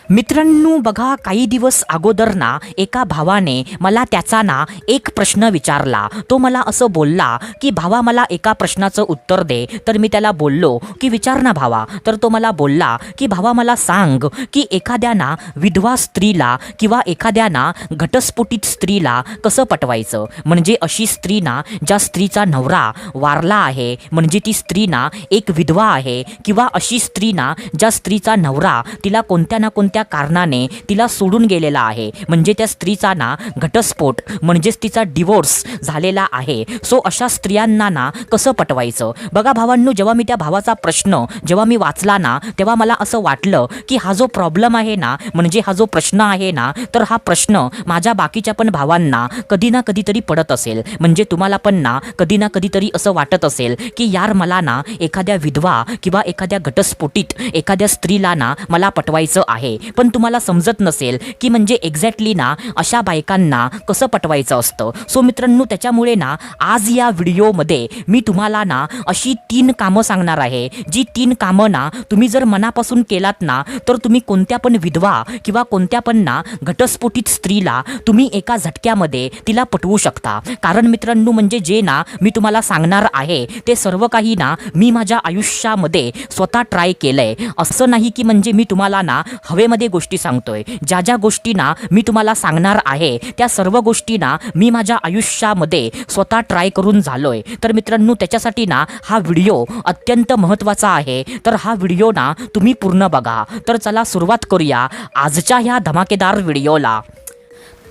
मित्रांनो बघा, काही दिवस अगोदर ना एका भावाने मला त्याचा ना एक प्रश्न विचारला. तो मला असं बोलला की भावा मला एका प्रश्नाचं उत्तर दे. तर मी त्याला बोललो की विचार ना भावा. तर तो मला बोलला की भावा मला सांग की एखाद्या ना विधवा स्त्रीला किंवा एखाद्या ना घटस्फोटित स्त्रीला कसं पटवायचं. म्हणजे अशी स्त्री ना ज्या स्त्रीचा नवरा वारला आहे, म्हणजे ती स्त्री ना एक विधवा आहे, किंवा अशी स्त्री ना ज्या स्त्रीचा नवरा तिला कोणत्या ना कोणत्या कारणाने तिला सोडून गेलेला आहे, म्हणजे त्या स्त्रीचा ना घटस्फोट म्हणजेच तिचा डिवोर्स झालेला आहे. सो अशा स्त्रियांना ना कसं पटवायचं. बघा भावांनो, जेव्हा मी त्या भावाचा प्रश्न जेव्हा मी वाचला ना, तेव्हा मला असं वाटलं की हा जो प्रॉब्लेम आहे ना, म्हणजे हा जो प्रश्न आहे ना, तर हा प्रश्न माझ्या बाकीच्या पण भावांना कधी ना कधीतरी पडत असेल. म्हणजे तुम्हाला पण ना कधी ना कधीतरी असं वाटत असेल की यार मला ना एखाद्या विधवा किंवा एखाद्या घटस्फोटित एखाद्या स्त्रीला ना मला पटवायचं आहे, पण तुम्हाला समजत नसेल की म्हणजे एक्झॅक्टली ना अशा बायकांना कसं पटवायचं असतं. सो मित्रांनो, त्याच्यामुळे ना आज या व्हिडिओमध्ये मी तुम्हाला ना अशी 3 कामं सांगणार आहे, जी 3 कामं ना तुम्ही जर मनापासून केलात ना, तर तुम्ही कोणत्या पण विधवा किंवा कोणत्या पण ना घटस्फोटित स्त्रीला तुम्ही एका झटक्यामध्ये तिला पटवू शकता. कारण मित्रांनो, म्हणजे जे ना मी तुम्हाला सांगणार आहे ते सर्व काही ना मी माझ्या आयुष्यामध्ये स्वतः ट्राय केलंय. असं नाही की म्हणजे मी तुम्हाला ना हवेमध्ये गोष्टी सांगतोय. ज्या ज्या गोष्टी ना मी तुम्हाला सांगणार आहे त्या सर्व गोष्टी ना मी माझ्या आयुष्यामध्ये स्वतः ट्राय करून झालोय. तर मित्रांनो, त्याच्यासाठी ना हा व्हिडिओ अत्यंत महत्त्वाचा आहे. तर हा व्हिडिओ ना तुम्ही पूर्ण बघा. तर चला सुरुवात करूया आजच्या ह्या धमाकेदार व्हिडिओला.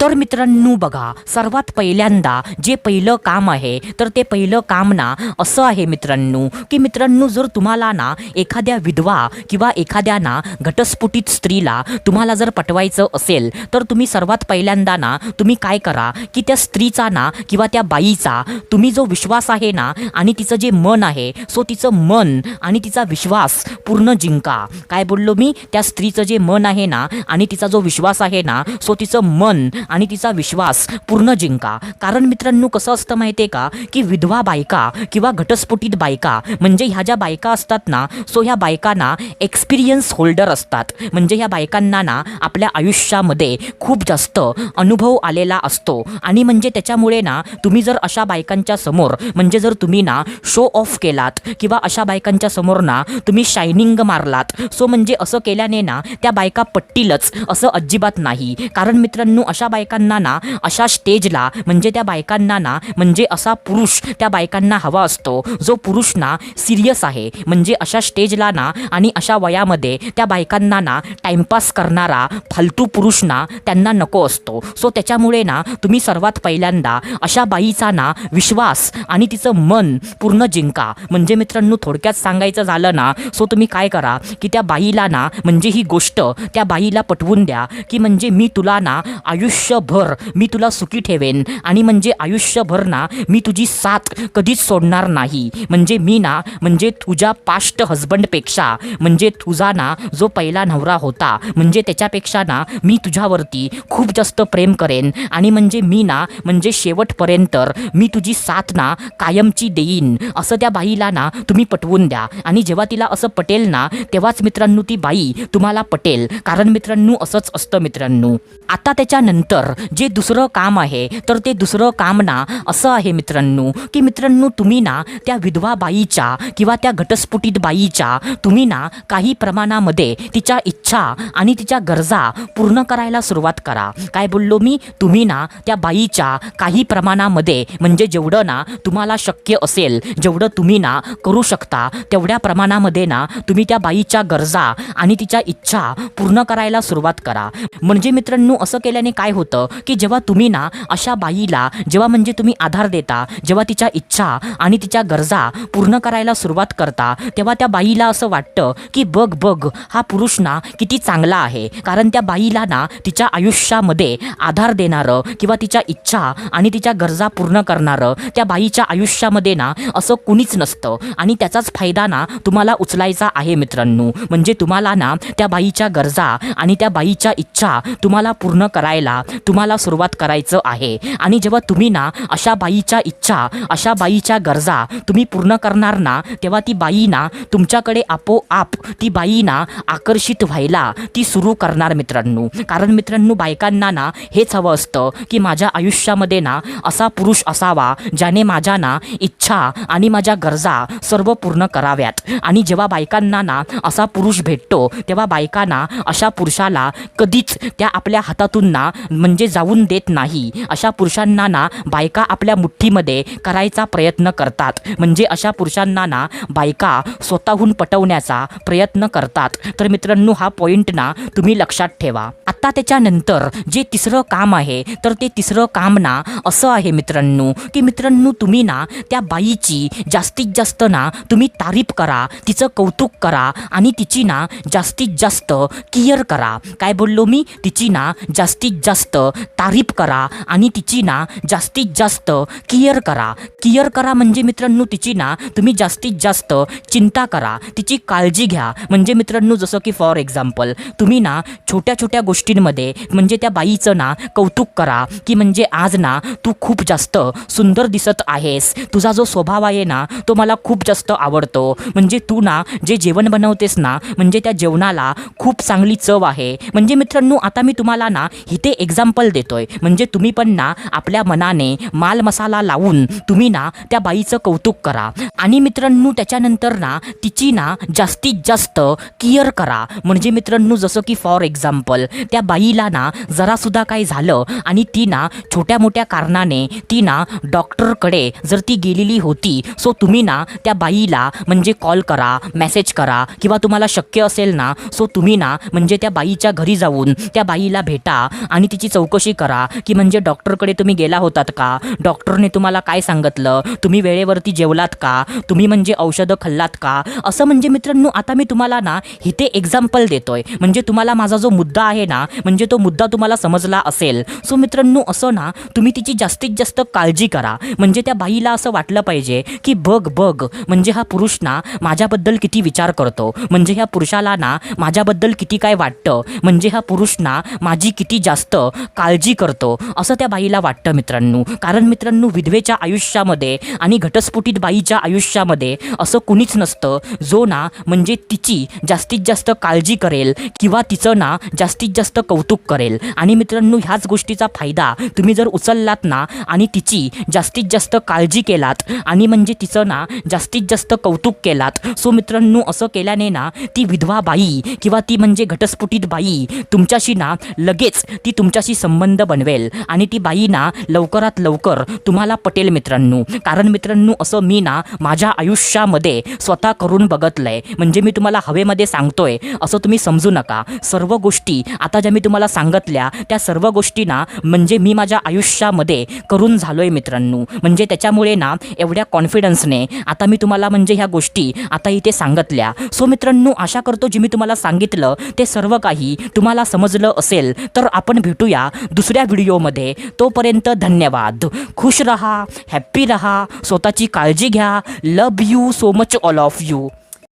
तर मित्रांनो बघा, सर्वात पहिल्यांदा जे पहिलं काम आहे तर ते पहिलं काम ना असं आहे मित्रांनो, की मित्रांनो जर तुम्हाला ना एखाद्या विधवा किंवा एखाद्या ना घटस्फोटित स्त्रीला तुम्हाला जर पटवायचं असेल, तर तुम्ही सर्वात पहिल्यांदा ना तुम्ही काय करा की त्या स्त्रीचा ना किंवा त्या बाईचा तुम्ही जो विश्वास आहे ना आणि तिचं जे मन आहे, सो तिचं मन आणि तिचा विश्वास पूर्ण जिंका. काय बोललो मी? त्या स्त्रीचं जे मन आहे ना आणि तिचा जो विश्वास आहे ना, सो तिचं मन आणि तिचा विश्वास पूर्ण जिंका. कारण मित्रांनो कसं असतं माहिती आहे का, की विधवा बायका किंवा घटस्फोटित बायका म्हणजे ह्या ज्या बायका असतात ना, सो ह्या बायकांना एक्सपिरियन्स होल्डर असतात. म्हणजे ह्या बायकांना ना आपल्या आयुष्यामध्ये खूप जास्त अनुभव आलेला असतो. आणि म्हणजे त्याच्यामुळे ना तुम्ही जर अशा बायकांच्या समोर म्हणजे जर तुम्ही ना शो ऑफ केलात किंवा अशा बायकांच्या समोर ना तुम्ही शायनिंग मारलात, सो म्हणजे असं केल्याने ना त्या बायका पटतीलच असं अजिबात नाही. कारण मित्रांनो अशा बायकांना ना अशा स्टेजला म्हणजे त्या बायकांना ना म्हणजे असा पुरुष त्या बायकांना हवा असतो जो पुरुष ना सिरियस आहे. म्हणजे अशा स्टेजला ना आणि अशा वयामध्ये त्या बायकांना ना टाइमपास करणारा फालतू पुरुष ना त्यांना नको असतो. सो त्याच्यामुळे ना तुम्ही सर्वात पहिल्यांदा अशा बाईचा ना विश्वास आणि तिचं मन पूर्ण जिंका. म्हणजे मित्रांनो थोडक्यात सांगायचं झालं ना, सो तुम्ही काय करा की त्या बाईला ना म्हणजे ही गोष्ट त्या बाईला पटवून द्या की म्हणजे मी तुला ना आयुष्यभर मी तुला सुखी ठेवेन आणि म्हणजे आयुष्यभर ना मी तुझी साथ कधीच सोडणार नाही. म्हणजे मी ना म्हणजे तुझ्या पास्ट हजबंडपेक्षा म्हणजे तुझा ना जो पहिला नवरा होता म्हणजे त्याच्यापेक्षा ना मी तुझ्यावरती खूप जास्त प्रेम करेन आणि म्हणजे मी ना म्हणजे शेवटपर्यंत मी तुझी साथ ना कायमची देईन, असं त्या बाईला ना तुम्ही पटवून द्या. आणि जेव्हा तिला असं पटेल ना तेव्हाच मित्रांनो ती बाई तुम्हाला पटेल. कारण मित्रांनो असंच असतं मित्रांनो. आता त्याच्यानंतर जे दुसरं काम आहे तर ते दुसरं काम ना असं आहे मित्रांनो, की मित्रांनो तुम्ही ना त्या विधवा बाईच्या किंवा त्या घटस्फोटित बाईच्या तुम्ही ना काही प्रमाणामध्ये तिच्या इच्छा आणि तिच्या गरजा पूर्ण करायला सुरुवात करा. काय बोललो मी? तुम्ही ना त्या बाईच्या काही प्रमाणामध्ये म्हणजे जेवढं ना तुम्हाला शक्य असेल, जेवढं तुम्ही ना करू शकता तेवढ्या प्रमाणामध्ये ना तुम्ही त्या बाईच्या गरजा आणि तिच्या इच्छा पूर्ण करायला सुरुवात करा. म्हणजे मित्रांनो असं केल्याने काय होतं की जेव्हा तुम्ही ना अशा बाईला जेव्हा म्हणजे तुम्ही आधार देता, जेव्हा तिच्या इच्छा आणि तिच्या गरजा पूर्ण करायला सुरुवात करता, तेव्हा त्या बाईला असं वाटतं की बघ बघ हा पुरुष ना किती चांगला आहे. कारण त्या बाईला ना तिच्या आयुष्यामध्ये आधार देणारं किंवा तिच्या इच्छा आणि तिच्या गरजा पूर्ण करणारं त्या बाईच्या आयुष्यामध्ये ना असं कुणीच नसतं. आणि त्याचाच फायदा ना तुम्हाला उचलायचा आहे मित्रांनो. म्हणजे तुम्हाला ना त्या बाईच्या गरजा आणि त्या बाईच्या इच्छा तुम्हाला पूर्ण करायला तुम्हाला सुरुवात करायचं आहे. आणि जेव्हा तुम्ही ना अशा बाईच्या इच्छा, अशा बाईच्या गरजा तुम्ही पूर्ण करणार ना, तेव्हा ती बाई ना तुमच्याकडे आपोआप ती बाई ना आकर्षित व्हायला ती सुरू करणार मित्रांनो. कारण मित्रांनो, बायकांना ना हेच हवं असतं की माझ्या आयुष्यामध्ये ना असा पुरुष असावा ज्याने माझ्या ना इच्छा आणि माझ्या गरजा सर्व पूर्ण कराव्यात. आणि जेव्हा बायकांना ना असा पुरुष भेटतो तेव्हा बायकांना अशा पुरुषाला कधीच त्या आपल्या हातातून ना म्हणजे जाऊन देत नाही. अशा पुरुषांना ना बायका आपल्या मुठ्ठीमध्ये करायचा प्रयत्न करतात. म्हणजे अशा पुरुषांना ना बायका स्वतःहून पटवण्याचा प्रयत्न करतात. तर मित्रांनो, हा पॉइंट ना तुम्ही लक्षात ठेवा. आता त्याच्यानंतर जे तिसरं काम आहे, तर ते तिसरं काम ना असं आहे मित्रांनो की मित्रांनो, तुम्ही ना त्या बाईची जास्तीत जास्त ना तुम्ही तारीफ करा, तिचं कौतुक करा आणि तिची ना जास्तीत जास्त केअर करा. काय बोललो मी? तिची ना जास्तीत जास्त तारीफ करा आणि तिची ना जास्तीत जास्त केअर करा. केअर करा म्हणजे मित्रांनो, तिची ना तुम्ही जास्तीत जास्त चिंता करा, तिची काळजी घ्या. म्हणजे मित्रांनो, जसं की फॉर एक्झाम्पल तुम्ही ना छोट्या छोट्या गोष्टींमध्ये म्हणजे त्या बाईचं ना कौतुक करा की म्हणजे आज ना तू खूप जास्त सुंदर दिसत आहेस, तुझा जो स्वभाव आहे ना तो मला खूप जास्त आवडतो. म्हणजे तू ना जे जेवण बनवतेस ना म्हणजे त्या जेवणाला खूप चांगली चव आहे. म्हणजे मित्रांनो, आता मी तुम्हाला ना इथे एक्झाम्पल देतोय. म्हणजे तुम्ही पण ना आपल्या मनाने माल मसाला लावून तुम्ही ना त्या बाईचं कौतुक करा. आणि मित्रांनो, त्याच्यानंतर ना तिची ना जास्तीत जास्त केअर करा. म्हणजे मित्रांनो, जसं की फॉर एक्झाम्पल त्या बाईला ना जरासुद्धा काय झालं आणि ती ना छोट्या मोठ्या कारणाने ती ना डॉक्टरकडे जर ती गेलेली होती, सो तुम्ही ना त्या बाईला म्हणजे कॉल करा, मेसेज करा किंवा तुम्हाला शक्य असेल ना सो तुम्ही ना म्हणजे त्या बाईच्या घरी जाऊन त्या बाईला भेटा आणि तिची चौकशी करा की म्हणजे डॉक्टरकडे तुम्ही गेला होतात का, डॉक्टरने तुम्हाला काय सांगितलं, तुम्ही वेळेवरती जेवलात का, तुम्ही म्हणजे औषधं खाल्लात का. असं म्हणजे मित्रांनो, आता मी तुम्हाला ना इथे एक्झाम्पल देतोय. म्हणजे तुम्हाला माझा जो मुद्दा आहे ना म्हणजे तो मुद्दा तुम्हाला समजला असेल. सो मित्रांनो, असं ना तुम्ही तिची जास्तीत जास्त काळजी करा. म्हणजे त्या बाईला असं वाटलं पाहिजे की बघ बघ म्हणजे हा पुरुष ना माझ्याबद्दल किती विचार करतो, म्हणजे ह्या पुरुषाला ना माझ्याबद्दल किती काय वाटतं, म्हणजे हा पुरुष ना माझी किती जास्त काळजी करतो, असं त्या बाईला वाटतं मित्रांनो. कारण मित्रांनो, विधवेच्या आयुष्यामध्ये आणि घटस्फोटित बाईच्या आयुष्यामध्ये असं कुणीच नसतं जो ना म्हणजे तिची जास्तीत जास्त काळजी करेल किंवा तिचं ना जास्तीत जास्त कौतुक करेल. आणि मित्रांनो, ह्याच गोष्टीचा फायदा तुम्ही जर उचललात ना आणि तिची जास्तीत जास्त काळजी केलात आणि म्हणजे तिचं ना जास्तीत जास्त कौतुक केलात, सो मित्रांनो असं केल्याने ना ती विधवा बाई किंवा ती म्हणजे घटस्फोटित बाई तुमच्याशी ना लगेच ती तुमच्याशी संबंध बनवेल आणि ती बाई ना लवकरात लवकर तुम्हाला पटेल मित्रांनो. कारण मित्रांनो, असं मी ना माझ्या आयुष्यामध्ये स्वतः करून बघितलंय. म्हणजे मी तुम्हाला हवेमध्ये सांगतोय असं तुम्ही समजू नका. सर्व गोष्टी आता ज्या मी तुम्हाला सांगितल्या त्या सर्व गोष्टी ना म्हणजे मी माझ्या आयुष्यामध्ये करून झालोय मित्रांनो. म्हणजे त्याच्यामुळे ना एवढ्या कॉन्फिडन्सने आता मी तुम्हाला म्हणजे ह्या गोष्टी आता इथे सांगितल्या. सो मित्रांनो, आशा करतो जे मी तुम्हाला सांगितलं ते सर्व काही तुम्हाला समजलं असेल. तर आपण भेटूया दुसऱ्या व्हिडिओमध्ये. तोपर्यंत धन्यवाद. खुश रहा, हॅप्पी रहा, स्वतःची काळजी घ्या. Love you so much all of you.